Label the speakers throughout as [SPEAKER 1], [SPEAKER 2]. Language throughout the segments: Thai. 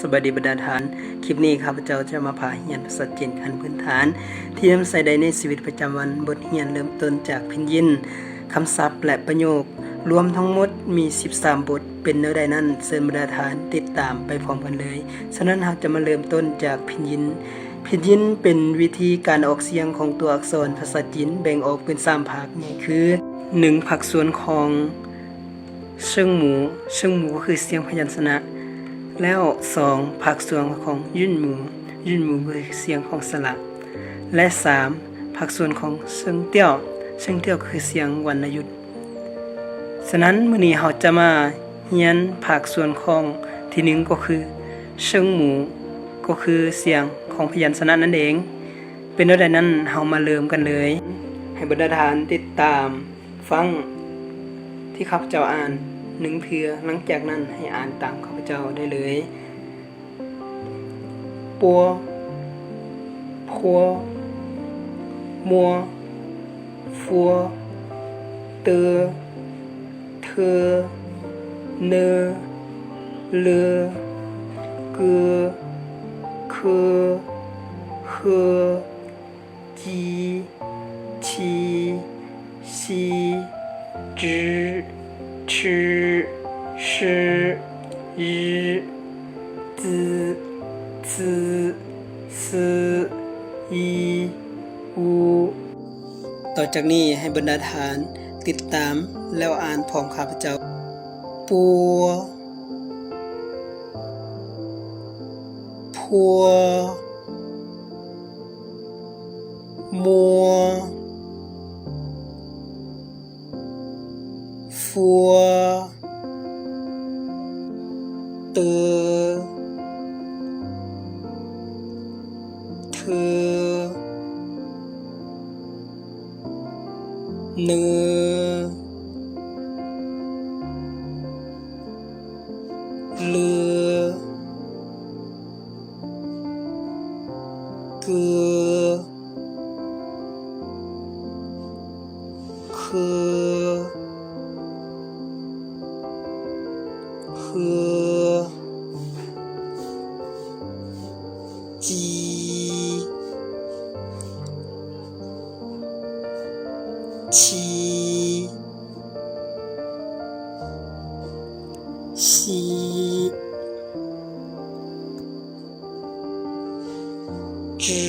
[SPEAKER 1] สวัสดีบรรดาทานคลิปนี้ข้าพเจ้าจะมาพาเรียนภาษาจีนขั้นพื้นฐานที่นำใช้ได้ในชีวิตประจำวันบทเรียนเริ่มต้นจากพินยินคำศัพท์และประโยครวมทั้งหมดมี13บทเป็นแนวใดนั้นเชิญบรรดาทานติดตามไปพร้อมกันเลยฉะนั้นเราจะมาเริ่มต้นจากพินยินเป็นวิธีการออกเสียงของตัวอักษรภาษาจีนแบ่งออกเป็น3ภาคนี่คือ1ภาคส่วนของเชิงหมูก็คือเสียงพยัญชนะแล้ว2ภาคส่วนของยื่นหมูคือเสียงของสระและ3ภาคส่วนของเชิงเตี้ยวคือเสียงวรรณยุกต์ฉะนั้นมื้อนี้เราจะมาเรียนภาคส่วนของที่1ก็คือเชิงหมูก็คือเสียงของพยัญชนะนั่นเองเป็นอะไรนั้นเรามาเริ่มกันเลยให้บรรดาทานติดตามฟังที่ข้าพเจ้าอ่าน1เทื่อหลังจากนั้นให้อ่านตามข้าพเจ้าได้เลยปัวพัวมัวฟัวเตอเธอเนอเลอเกอเคเฮจีชีซีจืชื่อชื่อ日子子四一五ต่อจากนี้ให้บรรดาทานติดตามแล้วอ่านพร้อมข้าพเจ้าปัวพัวมัวฟัวเตอเธอเนอเลอเกอเคเฮจีชีซีจื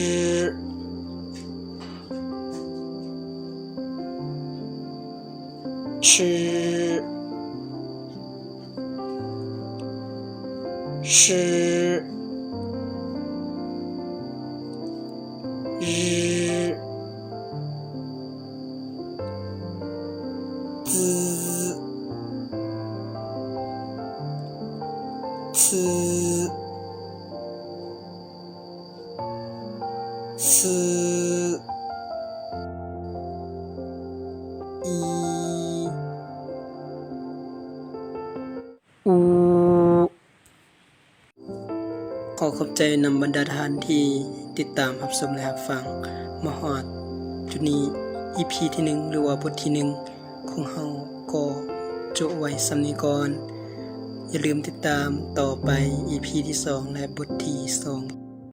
[SPEAKER 1] ชื่อชื่อ日子次四一五ขอขอบใจนำบรรดาทานที่ติดตามรับชมและรับฟังมาฮอดจุดนี้ EP ที่1หรือว่าบทที่1ของเฮาก็จบไว้สำนี้ก่อนอย่าลืมติดตามต่อไป EP ที่2และบทที่2